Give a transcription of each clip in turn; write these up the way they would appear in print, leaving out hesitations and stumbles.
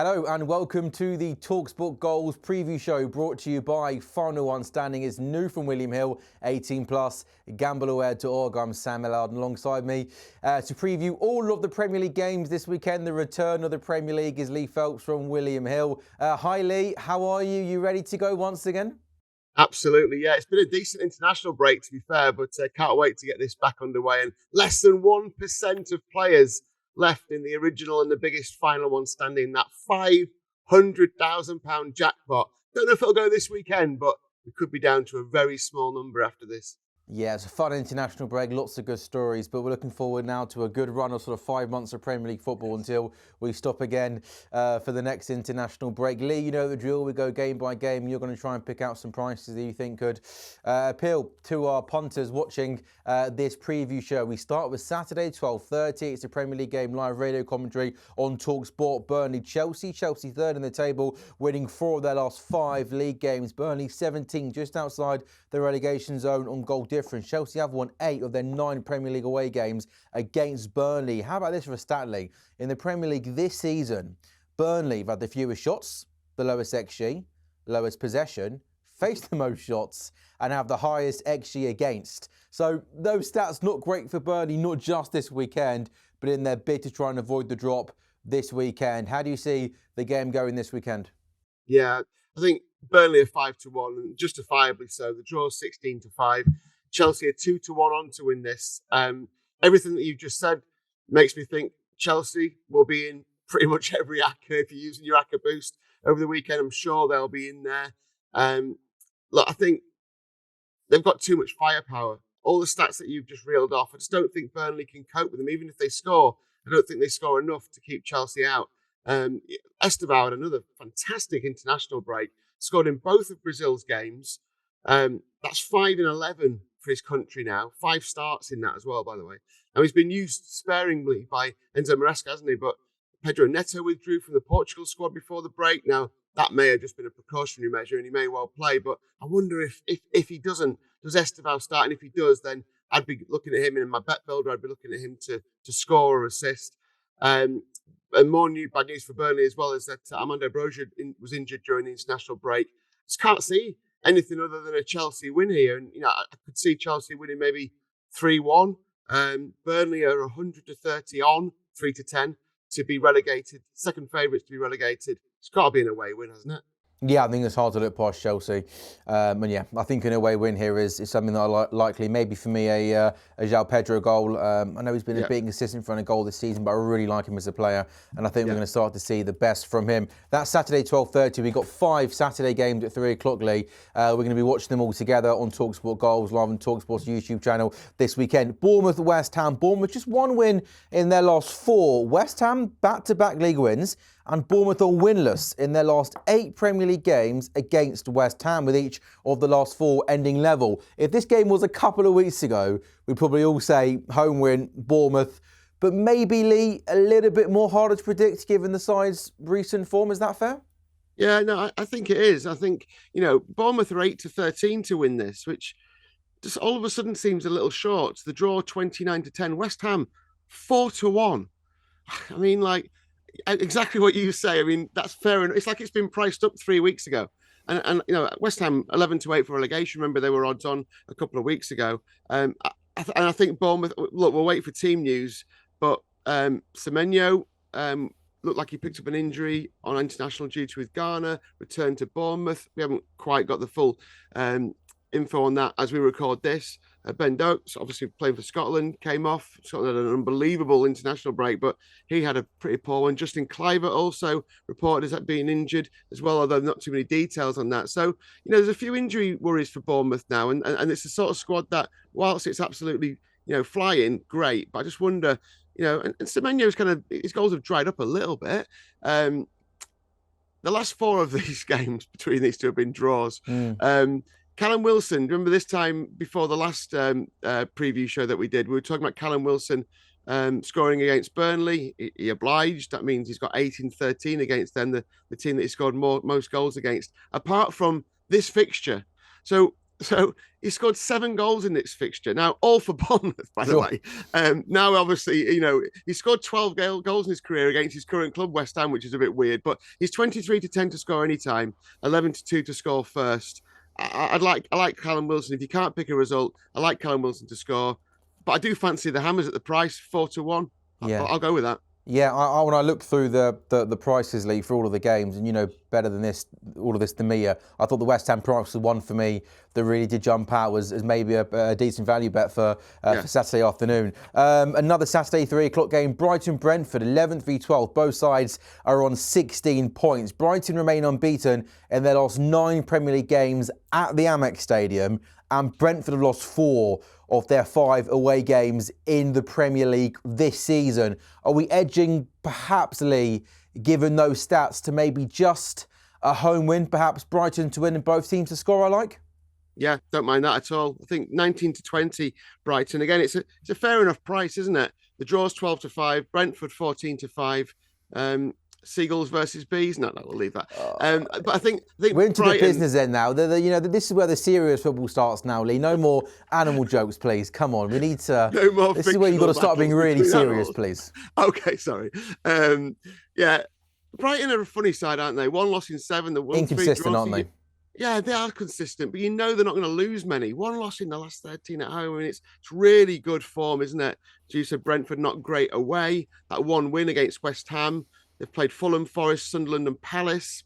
Hello and welcome to the talkSPORT Goals preview show brought to you by Final One Standing is new from William Hill, 18 plus, gambleaware.org. I'm Sam Ellard, and alongside me to preview all of the Premier League games this weekend. The return of the Premier League is Lee Phelps from William Hill. Hi Lee, how are you? You ready to go once again? Absolutely, yeah. It's been a decent international break, to be fair, but can't wait to get this back underway. And less than 1% of players left in the original and the biggest Final One standing, that £500,000 jackpot. Don't know if it'll go this weekend, but we could be down to a very small number after this. Yeah, it's a fun international break, lots of good stories, but we're looking forward now to a good run of sort of 5 months of Premier League football until we stop again for the next international break. Lee, you know the drill. We go game by game. You're going to try and pick out some prices that you think could appeal to our punters watching this preview show. We start with Saturday, 12:30. It's a Premier League game, live radio commentary on talkSPORT. Burnley, Chelsea. Chelsea third in the table, winning 4 of their last 5 league games. Burnley 17, just outside the relegation zone on goal difference. Chelsea have won 8 of their 9 Premier League away games against Burnley. How about this for a stat, Lee? In the Premier League this season, Burnley have had the fewest shots, the lowest XG, lowest possession, faced the most shots, and have the highest XG against. So those stats not great for Burnley, not just this weekend, but in their bid to try and avoid the drop this weekend. How do you see the game going this weekend? Yeah, I think Burnley are 5-1, and justifiably so. The draw 16-5. Chelsea are 2-1 on to win this. Everything that you've just said makes me think Chelsea will be in pretty much every ACCA. If you're using your ACCA boost over the weekend, I'm sure they'll be in there. Look, I think they've got too much firepower. All the stats that you've just reeled off, I just don't think Burnley can cope with them. Even if they score, I don't think they score enough to keep Chelsea out. Esteban had another fantastic international break, scored in both of Brazil's games. That's 5 in 11 for his country now. 5 starts in that as well, by the way. Now, he's been used sparingly by Enzo Maresca, hasn't he? But Pedro Neto withdrew from the Portugal squad before the break. Now, that may have just been a precautionary measure and he may well play. But I wonder if he doesn't, does Esteban start? And if he does, then I'd be looking at him, and in my bet builder, I'd be looking at him to score or assist. And more bad news for Burnley as well is that Armando Broja was injured during the international break. Just can't see anything other than a Chelsea win here. And, you know, I could see Chelsea winning maybe 3-1. Burnley are 130 on, 3-10 to be relegated. Second favourites to be relegated. It's got to be an away win, hasn't it? Yeah, I think it's hard to look past Chelsea. And yeah, I think an away win here is something that I likely, maybe for me, a João Pedro goal. I know he's been a bit inconsistent for a goal this season, but I really like him as a player. And I think we're going to start to see the best from him. That's Saturday, 12:30. We've got 5 Saturday games at 3 o'clock, Lee. We're going to be watching them all together on talkSPORT Goals, live on talkSPORT's YouTube channel this weekend. Bournemouth, West Ham. Bournemouth just 1 win in their last 4. West Ham, back-to-back league wins. And Bournemouth are winless in their last 8 Premier League games against West Ham, with each of the last 4 ending level. If this game was a couple of weeks ago, we'd probably all say home win, Bournemouth. But maybe, Lee, a little bit more harder to predict given the side's recent form. Is that fair? Yeah, no, I think it is. I think, you know, Bournemouth are 8-13 to win this, which just all of a sudden seems a little short. The draw 29-10. West Ham 4-1. I mean, like, exactly what you say. I mean, that's fair enough. It's like it's been priced up 3 weeks ago. And you know, West Ham 11-8 for relegation. Remember, they were odds on a couple of weeks ago. And I think Bournemouth, look, we'll wait for team news, but Semenyo looked like he picked up an injury on international duty with Ghana, returned to Bournemouth. We haven't quite got the full info on that as we record this. Ben Dokes, obviously playing for Scotland, came off. Scotland had an unbelievable international break, but he had a pretty poor one. Justin Kluivert also reported as being injured as well, although not too many details on that. So, you know, there's a few injury worries for Bournemouth now, and it's the sort of squad that, whilst it's absolutely, you know, flying, great, but I just wonder, you know, and Semenyo's kind of, his goals have dried up a little bit. The last 4 of these games between these two have been draws. Callum Wilson, remember this time before the last preview show that we did, we were talking about Callum Wilson scoring against Burnley. He obliged. That means he's got 18-13 against them, the team that he scored most goals against, apart from this fixture. So So he scored 7 goals in this fixture. Now, all for Bournemouth, by the Sure. way. Now, obviously, he scored 12 goals in his career against his current club, West Ham, which is a bit weird. But he's 23 to 10 to score any time, 11 to 2 to score first. I like Callum Wilson. If you can't pick a result, I like Callum Wilson to score. But I do fancy the Hammers at the price, 4 to 1. Yeah. I'll go with that. Yeah, when I looked through the prices, Lee, for all of the games, and you know better than this, all of this than me, I thought the West Ham price was one for me that really did jump out as maybe a decent value bet for Saturday afternoon. Another Saturday 3 o'clock game, Brighton Brentford, 11th v 12th. Both sides are on 16 points. Brighton remain unbeaten in their last 9 Premier League games at the Amex Stadium, and Brentford have lost 4 of their 5 away games in the Premier League this season. Are we edging, perhaps, Lee, given those stats, to maybe just a home win, perhaps Brighton to win and both teams to score, I like? Yeah, don't mind that at all. I think 19 to 20, Brighton. Again, it's a fair enough price, isn't it? The draw's 12 to 5, Brentford 14 to 5. Seagulls versus bees. No, we'll leave that. But I think we're into Brighton, the business end now. This is where the serious football starts now, Lee. No more animal jokes, please. Come on, we need to. No more. This is where you've got to start being really serious, please. Okay, sorry. Yeah, Brighton are a funny side, aren't they? 1 loss in 7. The inconsistent, aren't they? Yeah, they are consistent, but you know they're not going to lose many. 1 loss in the last 13 at home, and it's really good form, isn't it? As you said, Brentford not great away. That 1 win against West Ham. They've played Fulham, Forest, Sunderland and Palace.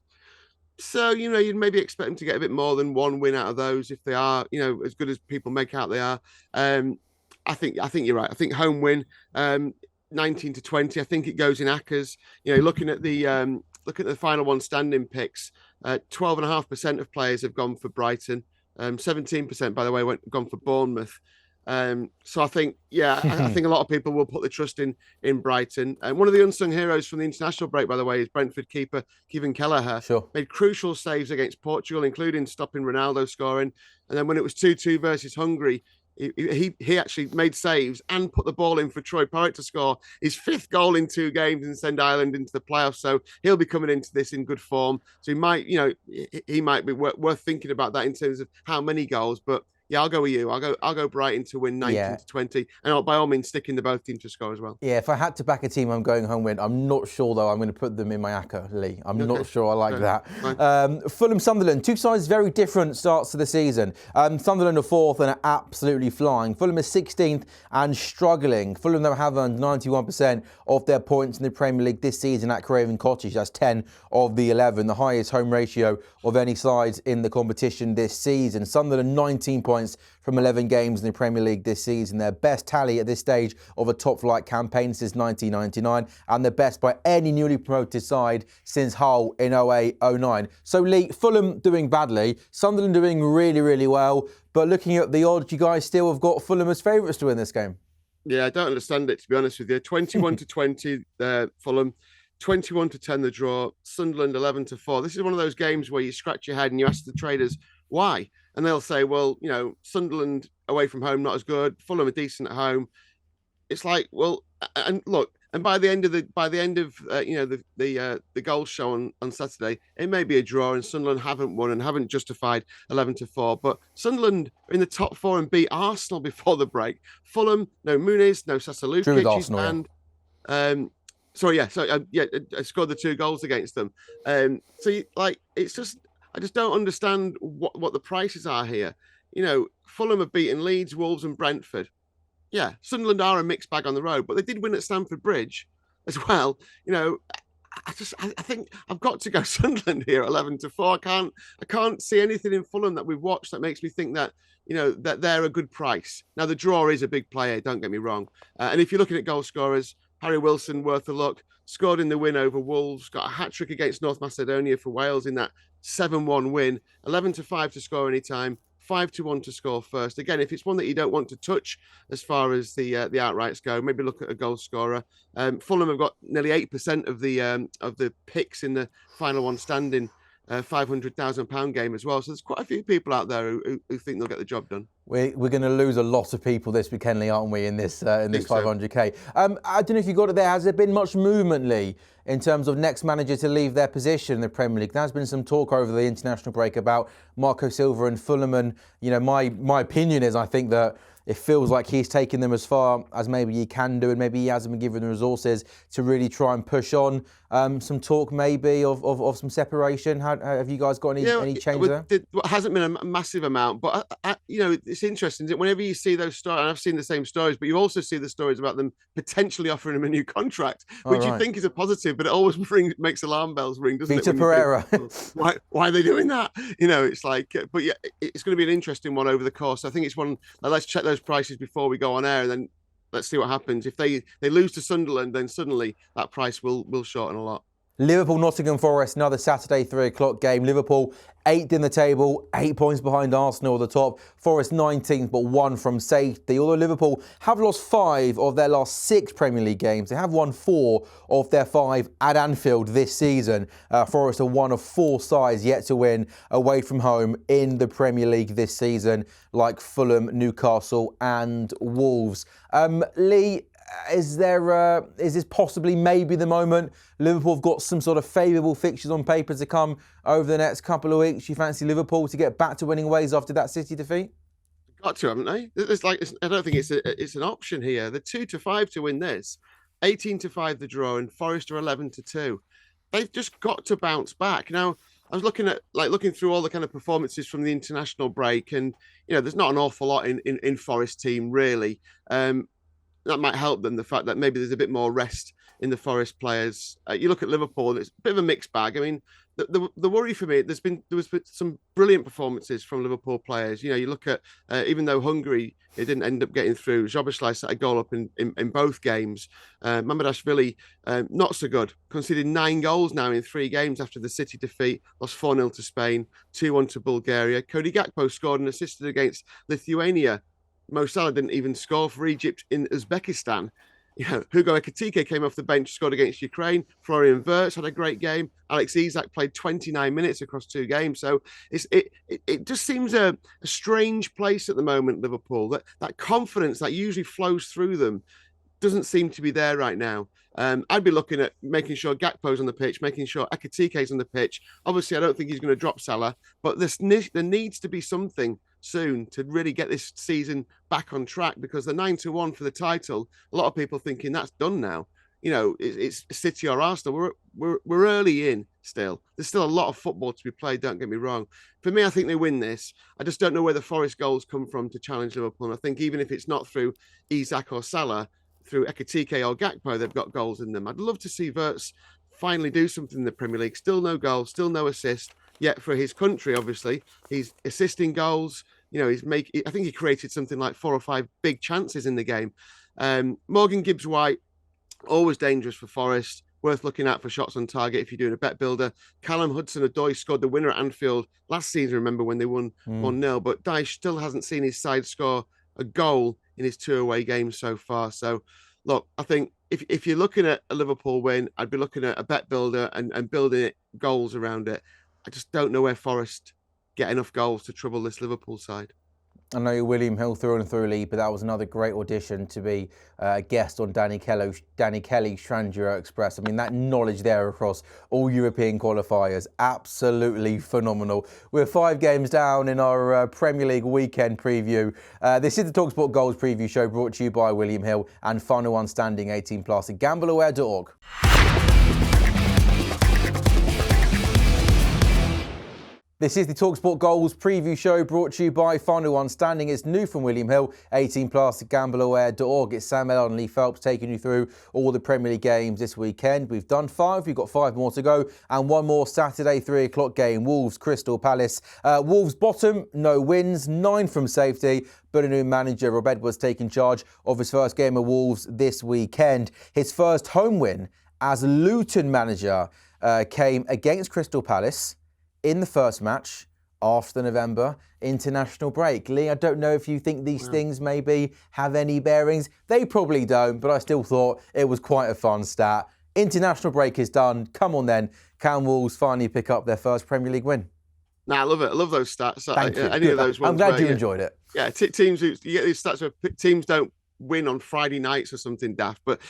So, you'd maybe expect them to get a bit more than 1 win out of those if they are, as good as people make out they are. I think you're right. I think home win, 19 to 20. I think it goes in Ackers. Looking at the final one standing picks, 12.5% of players have gone for Brighton. 17%, by the way, gone for Bournemouth. So I think, I think a lot of people will put the trust in Brighton. And one of the unsung heroes from the international break, by the way, is Brentford keeper Kevin Kelleher. Sure. Made crucial saves against Portugal, including stopping Ronaldo scoring. And then when it was 2-2 versus Hungary, he actually made saves and put the ball in for Troy Parrott to score his 5th goal in 2 games and send Ireland into the playoffs. So he'll be coming into this in good form. So he might be worth thinking about that in terms of how many goals. But yeah, I'll go with you. I'll go Brighton to win 19 to 20, and by all means stick in the both teams to score as well. Yeah, if I had to back a team, I'm going home win. I'm not sure though. I'm going to put them in my acca, Lee. I'm not sure I like that. Fulham, Sunderland, 2 sides very different starts to the season. Sunderland are 4th and are absolutely flying. Fulham is 16th and struggling. Fulham though have earned 91% of their points in the Premier League this season at Craven Cottage. That's 10 of the 11, the highest home ratio of any sides in the competition this season. Sunderland 19 points from 11 games in the Premier League this season. Their best tally at this stage of a top-flight campaign since 1999, and the best by any newly promoted side since Hull in 08-09. So, Lee, Fulham doing badly, Sunderland doing really, really well, but looking at the odds, you guys still have got Fulham as favourites to win this game. Yeah, I don't understand it, to be honest with you. 21 to 20, Fulham. 21 to 10 the draw. Sunderland 11 to 4. This is one of those games where you scratch your head and you ask the traders why, and they'll say, well, Sunderland away from home not as good. Fulham are decent at home. It's like, well, and look, and by the end of the goal show on Saturday, it may be a draw, and Sunderland haven't won and haven't justified 11 to 4. But Sunderland are in the top 4 and beat Arsenal before the break. Fulham, no Muniz, no Sasalukic, and I scored the 2 goals against them. It's just, I just don't understand what the prices are here. Fulham have beaten Leeds, Wolves, and Brentford. Yeah, Sunderland are a mixed bag on the road, but they did win at Stamford Bridge as well. I think I've got to go Sunderland here, 11 to 4. I can't see anything in Fulham that we've watched that makes me think that that they're a good price. Now the draw is a big player, don't get me wrong. And if you're looking at goal scorers, Harry Wilson worth a look. Scored in the win over Wolves. Got a hat-trick against North Macedonia for Wales in that 7-1 win. 11 to 5 to score any time. 5 to 1 to score first. Again, if it's one that you don't want to touch as far as the outrights go, maybe look at a goal scorer. Fulham have got nearly 8% of the picks in the final one standing £500,000 game as well. So there's quite a few people out there who think they'll get the job done. We're going to lose a lot of people this weekend, Lee, aren't we, in this 500k? I don't know if you got it there. Has there been much movement, Lee, in terms of next manager to leave their position in the Premier League? There's been some talk over the international break about Marco Silva and Fulham, and my opinion is I think that it feels like he's taken them as far as maybe he can do, and maybe he hasn't been given the resources to really try and push on. Some talk maybe of some separation. Have you guys got any change there? It hasn't been a massive amount, but it's interesting that whenever you see those stories, and I've seen the same stories, but you also see the stories about them potentially offering him a new contract, which you think is a positive, but it always makes alarm bells ring, doesn't it? Vitor Pereira. Why are they doing that? It's like, but yeah, it's going to be an interesting one over the course. I think it's one. Let's check those prices before we go on air, and then let's see what happens. If they lose to Sunderland, then suddenly that price will shorten a lot. Liverpool, Nottingham Forest, another Saturday 3 o'clock game. Liverpool 8th in the table, 8 points behind Arsenal at the top. Forest 19th, but 1 from safety. Although Liverpool have lost 5 of their last 6 Premier League games, they have won 4 of their 5 at Anfield this season. Forest are one of 4 sides yet to win away from home in the Premier League this season, like Fulham, Newcastle and Wolves. Lee, is this possibly maybe the moment Liverpool have got some sort of favourable fixtures on paper to come over the next couple of weeks? You fancy Liverpool to get back to winning ways after that City defeat? Got to, haven't they? I don't think it's an option here. They're 2-5 to win this, 18-5 the draw, and Forest are 11-2. They've just got to bounce back. Now, I was looking through all the kind of performances from the international break, and there's not an awful lot in Forest team really. That might help them, the fact that maybe there's a bit more rest in the Forest players. You look at Liverpool, and it's a bit of a mixed bag. I mean, the worry for me, there was some brilliant performances from Liverpool players. You look at, even though Hungary, it didn't end up getting through, Szoboszlai set a goal up in both games. Mamardashvili, not so good. Conceded 9 goals now in 3 games after the City defeat. Lost 4-0 to Spain, 2-1 to Bulgaria. Cody Gakpo scored and assisted against Lithuania. Mo Salah didn't even score for Egypt in Uzbekistan. Hugo Ekitike came off the bench, scored against Ukraine. Florian Wirtz had a great game. Alex Isak played 29 minutes across 2 games. So it just seems a strange place at the moment, Liverpool. That confidence that usually flows through them doesn't seem to be there right now. I'd be looking at making sure Gakpo's on the pitch, making sure Ekitike's on the pitch. Obviously, I don't think he's going to drop Salah, but there needs to be something soon to really get this season back on track, because the 9-1 for the title, a lot of people thinking that's done now. It's City or Arsenal. We're early in still. There's still a lot of football to be played, don't get me wrong. For me, I think they win this. I just don't know where the Forest goals come from to challenge Liverpool. And I think even if it's not through Isak or Salah, through Ekitike or Gakpo, they've got goals in them. I'd love to see Wirtz finally do something in the Premier League. Still no goals, still no assist. Yet for his country, obviously, he's assisting goals. I think he created something like 4 or 5 big chances in the game. Morgan Gibbs-White, always dangerous for Forest. Worth looking at for shots on target if you're doing a bet builder. Callum Hudson-Odoi scored the winner at Anfield last season, remember, when they won 1-0. But Dyche still hasn't seen his side score a goal in his 2 away games so far. So, look, I think if you're looking at a Liverpool win, I'd be looking at a bet builder and building goals around it. I just don't know where Forest get enough goals to trouble this Liverpool side. I know you're William Hill through and through, Lee, but that was another great audition to be a guest on Danny Kelly's Trangira Express. I mean, that knowledge there across all European qualifiers, absolutely phenomenal. We're 5 games down in our Premier League weekend preview. This is the talkSPORT Goals preview show brought to you by William Hill and Final One Standing 18+, at gambleaware.org. This is the talkSPORT Goals preview show brought to you by Final One Standing. It's new from William Hill, 18+, at gambleaware.org. It's Ellard and Lee Phelps taking you through all the Premier League games this weekend. We've done 5, we've got 5 more to go, and one more Saturday 3 o'clock game, Wolves Crystal Palace. Wolves bottom, no wins, 9 from safety, but a new manager, Rob Edwards, taking charge of his first game of Wolves this weekend. His first home win as Luton manager came against Crystal Palace in the first match after the November international break. Lee, I don't know if you think these things maybe have any bearings. They probably don't, but I still thought it was quite a fun stat. International break is done. Come on then. Can Wolves finally pick up their first Premier League win? Nah, I love it. I love those stats. Thank you. Any of those ones. I'm glad you enjoyed it. Yeah, teams who you get these stats where teams don't win on Friday nights or something daft, but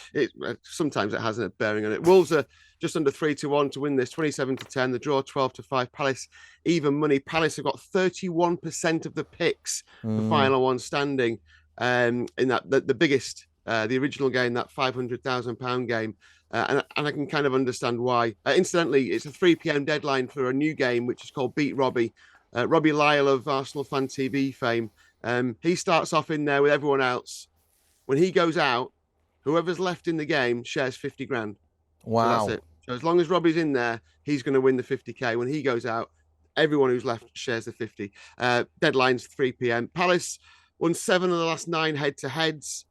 sometimes it has a bearing on it. Wolves are just under 3-1 to win this, 27-10. The draw 12-5. Palace even money. Palace have got 31% of the picks. The final one standing in that the biggest, the original game, that £500,000 game. And I can kind of understand why. Incidentally, it's a 3 p.m. deadline for a new game, which is called Beat Robbie. Robbie Lyle of Arsenal Fan TV fame. He starts off in there with everyone else. When he goes out, whoever's left in the game shares 50 grand. Wow. So that's it. So as long as Robbie's in there, he's going to win the 50k. When he goes out, everyone who's left shares the 50. Deadline's 3 p.m. Palace won 7 of the last 9 head-to-heads.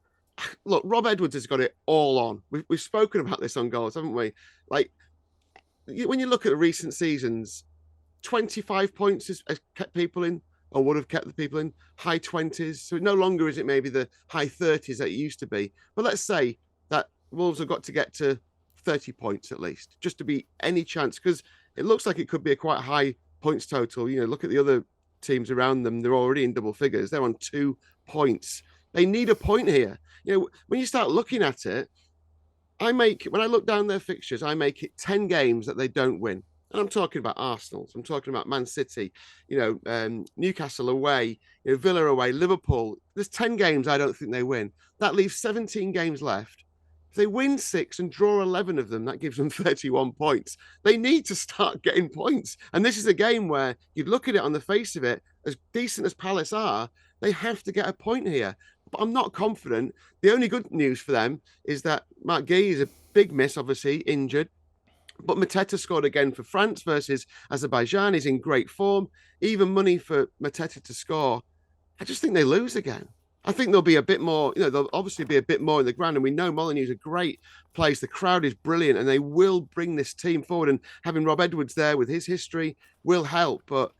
Look, Rob Edwards has got it all on. We've spoken about this on goals, haven't we? Like, when you look at the recent seasons, 25 points has kept people in, or would have kept the people in, high 20s. So no longer is it maybe the high 30s that it used to be. But let's say that Wolves have got to get to 30 points at least, just to be any chance, because it looks like it could be a quite high points total. You know, look at the other teams around them. They're already in double figures. They're on 2 points. They need a point here. You know, when you start looking at it, when I look down their fixtures, I make it 10 games that they don't win. And I'm talking about Arsenal. I'm talking about Man City, Newcastle away, Villa away, Liverpool. There's 10 games I don't think they win. That leaves 17 games left. If they win 6 and draw 11 of them, that gives them 31 points. They need to start getting points. And this is a game where you'd look at it on the face of it, as decent as Palace are, they have to get a point here. But I'm not confident. The only good news for them is that Marc Guéhi is a big miss, obviously, injured. But Mateta scored again for France versus Azerbaijan. He's in great form. Even money for Mateta to score. I just think they lose again. I think there'll be a bit more, there'll obviously be a bit more in the ground. And we know Molineu's a great place. The crowd is brilliant and they will bring this team forward. And having Rob Edwards there with his history will help. But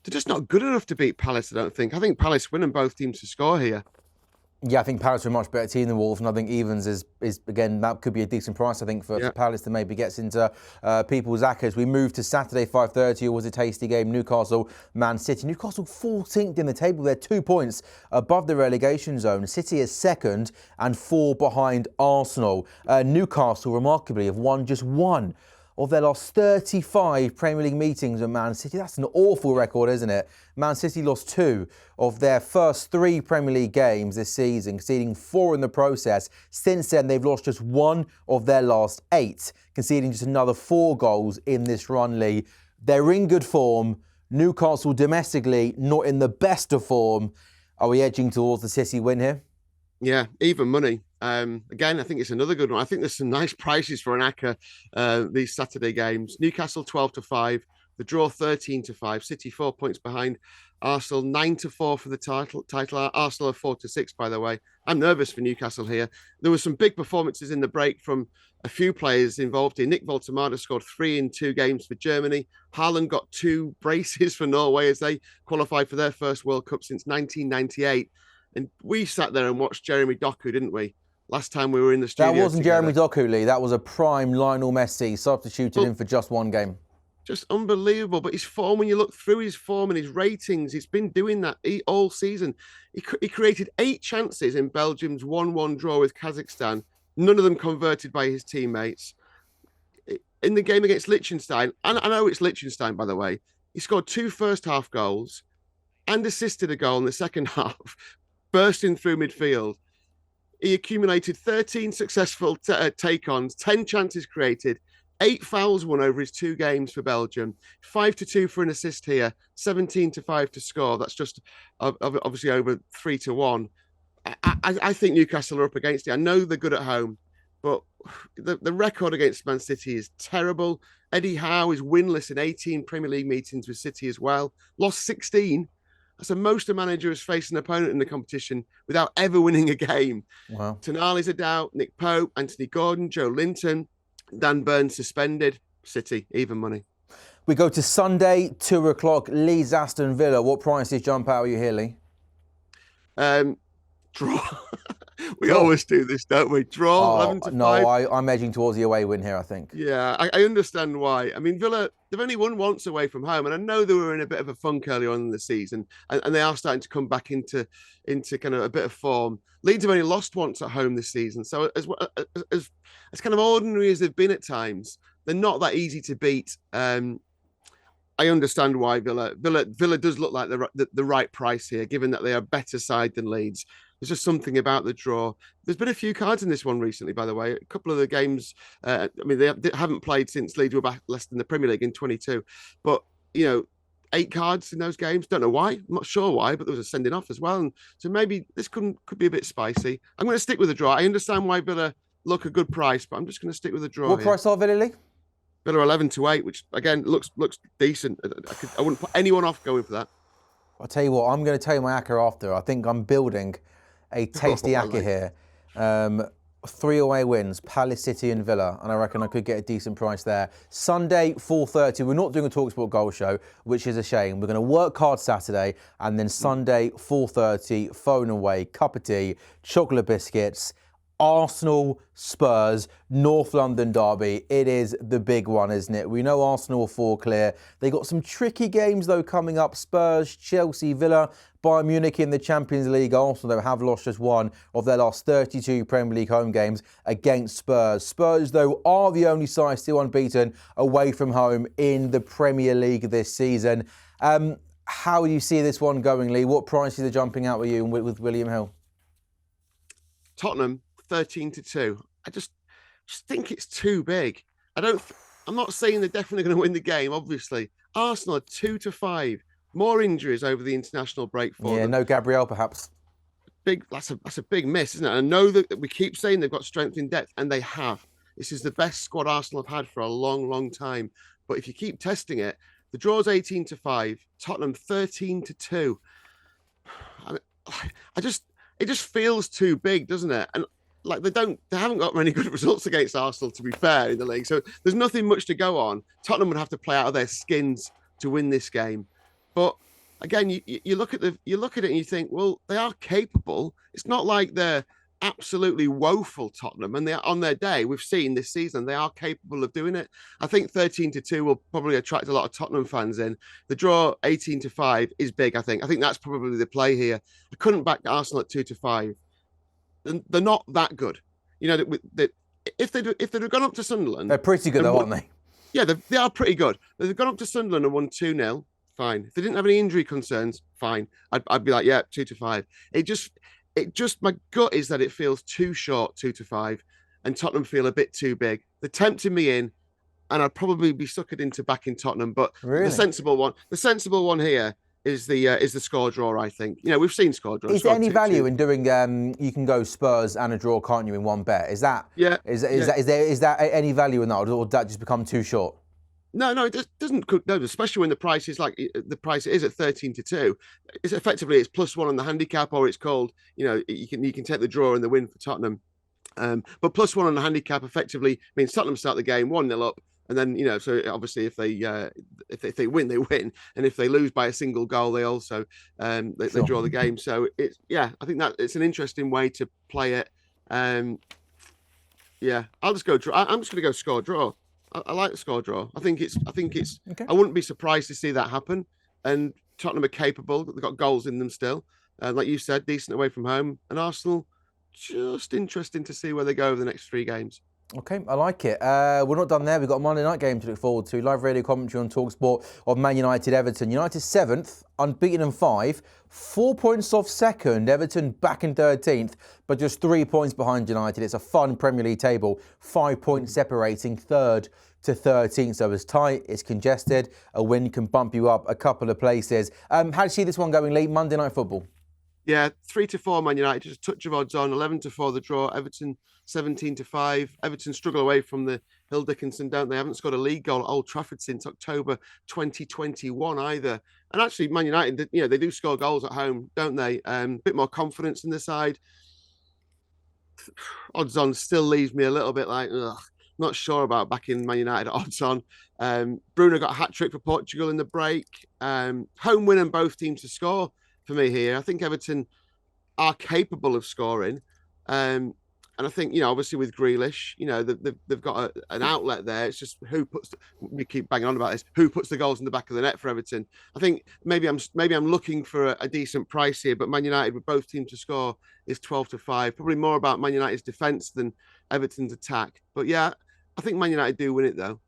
they're just not good enough to beat Palace, I don't think. I think Palace win and both teams to score here. Yeah, I think Palace are a much better team than Wolves, and I think evens is again, that could be a decent price, I think, for Palace that maybe gets into people's acres. We move to Saturday, 5:30. It was a tasty game. Newcastle, Man City. Newcastle 14th in the table. They're 2 points above the relegation zone. City is second and 4 behind Arsenal. Newcastle, remarkably, have won just 1 of their last 35 Premier League meetings at Man City. That's an awful record, isn't it? Man City lost 2 of their first 3 Premier League games this season, conceding 4 in the process. Since then, they've lost just 1 of their last 8, conceding just another 4 goals in this run, Lee. They're in good form. Newcastle domestically not in the best of form. Are we edging towards the City win here? Yeah, even money. Again, I think it's another good one. I think there's some nice prices for an ACCA, these Saturday games. Newcastle 12-5, the draw 13-5. City 4 points behind. Arsenal 9-4 for the title. Arsenal are 4-6, by the way. I'm nervous for Newcastle here. There were some big performances in the break from a few players involved here. Nick Voltemada scored 3 in 2 games for Germany. Haaland got 2 braces for Norway as they qualified for their first World Cup since 1998. And we sat there and watched Jeremy Doku, didn't we? Last time we were in the studio. That wasn't together. Jeremy Doku, Lee. That was a prime Lionel Messi, substituted in for just 1 game. Just unbelievable. But his form, when you look through his form and his ratings, he's been doing that all season. He created 8 chances in Belgium's 1-1 draw with Kazakhstan. None of them converted by his teammates. In the game against Liechtenstein, and I know it's Liechtenstein, by the way, he scored 2 first-half goals and assisted a goal in the second half, bursting through midfield. He accumulated 13 successful take-ons, 10 chances created, 8 fouls won over his 2 games for Belgium, 5-2 for an assist here, 17-5 to score. That's just obviously over 3-1. I think Newcastle are up against it. I know they're good at home, but the record against Man City is terrible. Eddie Howe is winless in 18 Premier League meetings with City as well. Lost 16. That's the most a manager has faced an opponent in the competition without ever winning a game. Wow. Tonali's a doubt, Nick Pope, Anthony Gordon, Joe Linton, Dan Burns suspended. City, even money. We go to Sunday, 2 o'clock, Leeds, Aston Villa. What prices jump out at you here, Lee? Draw. We always do this, don't we? Draw 11 to 5. No, I'm edging towards the away win here, I think. Yeah, I understand why. I mean, Villa, they've only won once away from home, and I know they were in a bit of a funk earlier on in the season, and they are starting to come back into kind of a bit of form. Leeds have only lost once at home this season, so as kind of ordinary as they've been at times, they're not that easy to beat. I understand why Villa does look like the right price here, given that they are a better side than Leeds. There's just something about the draw. There's been a few cards in this one recently, by the way. A couple of the games, I mean, they haven't played since Leeds were back less than the Premier League in 22. But, 8 cards in those games. Don't know why. I'm not sure why, but there was a sending off as well. And so maybe this could be a bit spicy. I'm going to stick with the draw. I understand why Villa look a good price, but I'm just going to stick with the draw. What price are Villa, Lee? Villa 11 to 8, which again looks decent. I wouldn't put anyone off going for that. I'll tell you what, I'm going to tell you my acca after. I think I'm building a tasty acca here. 3 away wins, Palace, City and Villa, and I reckon I could get a decent price there. Sunday, 4:30, we're not doing a talkSPORT goal show, which is a shame. We're going to work hard Saturday, and then Sunday, 4:30, phone away, cup of tea, chocolate biscuits, Arsenal, Spurs, North London derby. It is the big one, isn't it? We know Arsenal are 4 clear. They got some tricky games, though, coming up. Spurs, Chelsea, Villa, Bayern Munich in the Champions League. Arsenal, though, have lost just one of their last 32 Premier League home games against Spurs. Spurs, though, are the only side still unbeaten away from home in the Premier League this season. How do you see this one going, Lee? What prices are jumping out with you and with William Hill? Tottenham, 13 to 2. I just think it's too big. I'm not saying they're definitely going to win the game, obviously. Arsenal are 2 to 5. More injuries over the international break for them. Yeah, no Gabriel, perhaps. That's a big miss, isn't it? I know that we keep saying they've got strength in depth, and they have. This is the best squad Arsenal have had for a long, long time. But if you keep testing it, the draw's 18 to 5, Tottenham 13 to 2. It just feels too big, doesn't it? And they haven't got many good results against Arsenal, to be fair, in the league. So there's nothing much to go on. Tottenham would have to play out of their skins to win this game. But again, you look at it and you think, well, they are capable. It's not like they're absolutely woeful, Tottenham, and they are on their day. We've seen this season they are capable of doing it. I think 13 to 2 will probably attract a lot of Tottenham fans in. The draw 18 to 5 is big. I think that's probably the play here. I couldn't back Arsenal at 2 to 5. They're not that good. If they'd have gone up to Sunderland, they're pretty good, though, aren't they? Yeah, they are pretty good. They've gone up to Sunderland and won 2-0. Fine. If they didn't have any injury concerns, fine. I'd be like, yeah, 2 to 5. It just my gut is that it feels too short, 2 to 5, and Tottenham feel a bit too big. They're tempting me in, and I'd probably be suckered into backing Tottenham. But really? the sensible one here is the score draw. I think we've seen score draws. Is there any value in doing? You can go Spurs and a draw, can't you, in one bet? Is that? Yeah. Is that any value in that, or would that just become too short? No, it doesn't. No, especially when the price is like the price is at 13 to 2. It's effectively it's +1 on the handicap, or it's called you can take the draw and the win for Tottenham. But +1 on the handicap effectively means Tottenham start the game 1-0 up, and then so obviously if they win, they win, and if they lose by a single goal, they also they draw the game. So I think that it's an interesting way to play it. I'll just go draw. I'm just going to go score draw. I like the score draw. I think it's. Okay. I wouldn't be surprised to see that happen. And Tottenham are capable. They've got goals in them still. Like you said, decent away from home. And Arsenal, just interesting to see where they go over the next 3 games. Okay, I like it. We're not done there. We've got a Monday night game to look forward to. Live radio commentary on talkSPORT of Man United Everton. United 7th, unbeaten in 5, 4 points off 2nd. Everton back in 13th, but just 3 points behind United. It's a fun Premier League table. 5 points separating 3rd to 13th. So it's tight, it's congested. A win can bump you up a couple of places. How do you see this one going, Lee? Monday Night Football. Yeah, 3 to 4 Man United, just a touch of odds on. 11 to 4 the draw. Everton 17 to 5. Everton struggle away from the Hill Dickinson, don't they? Haven't scored a league goal at Old Trafford since October 2021 either. And actually, Man United, they do score goals at home, don't they? Bit more confidence in the side. Odds on still leaves me a little bit like, not sure about backing Man United at odds on. Bruno got a hat-trick for Portugal in the break. Home win and both teams to score for me here. I think Everton are capable of scoring, And I think, obviously with Grealish, they've got an outlet there. It's just we keep banging on about this, who puts the goals in the back of the net for Everton. I think maybe I'm looking for a decent price here, but Man United with both teams to score is 12-5. Probably more about Man United's defence than Everton's attack. But yeah, I think Man United do win it though.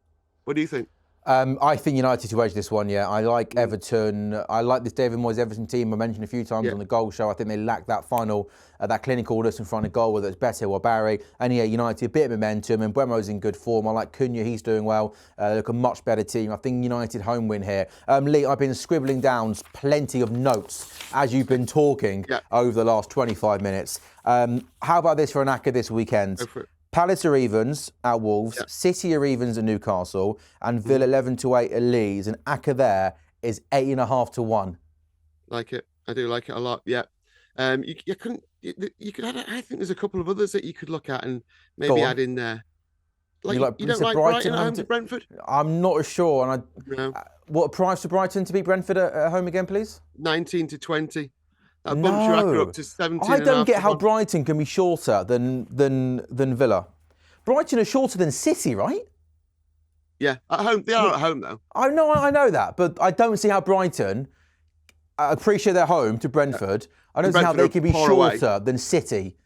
What do you think? I think United to edge this one, yeah. I like Everton. I like this David Moyes Everton team. I mentioned a few times on the goal show. I think they lack that final, that clinicalness in front of goal, whether it's Beto or Barry. And yeah, United, a bit of momentum. And Buemo's in good form. I like Cunha, he's doing well. They look a much better team. I think United home win here. Lee, I've been scribbling down plenty of notes as you've been talking over the last 25 minutes. How about this for an ACCA this weekend? Go for it. Palace are evens at Wolves, City are evens at Newcastle, and Villa 11-8 at Leeds. And ACCA there is 8.5-1. Like it. I do like it a lot. Yeah. You could add, I think there's a couple of others that you could look at and maybe add in there. You don't like Brighton at home to Brentford? I'm not sure. And what price for Brighton to beat Brentford at home again, please? 19-20. That bumps your ACCA up to 17. I don't get how Brighton can be shorter than Villa. Brighton are shorter than City, right? Yeah, at home. They are at home, though. I know that, but I don't see how Brighton, I appreciate their home to Brentford. I don't see how they can be shorter than City.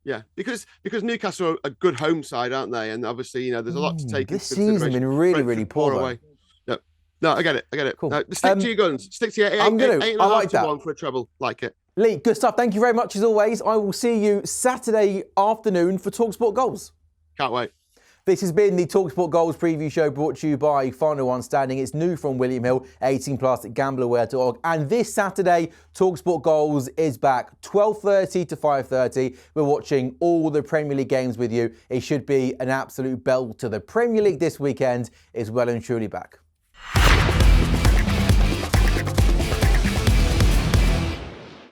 Yeah, because Newcastle are a good home side, aren't they? And obviously, there's a lot to take into consideration. This season's been really, really poor away. No, I get it. Cool. No, stick to your guns. Stick to your 8.5-1 for a treble. Like it. Lee, good stuff. Thank you very much as always. I will see you Saturday afternoon for talkSPORT Goals. Can't wait. This has been the talkSPORT Goals preview show brought to you by Final One Standing. It's new from William Hill, 18+ at gambleaware.org. And this Saturday, talkSPORT Goals is back 12:30 to 5:30. We're watching all the Premier League games with you. It should be an absolute belter. The Premier League this weekend is well and truly back.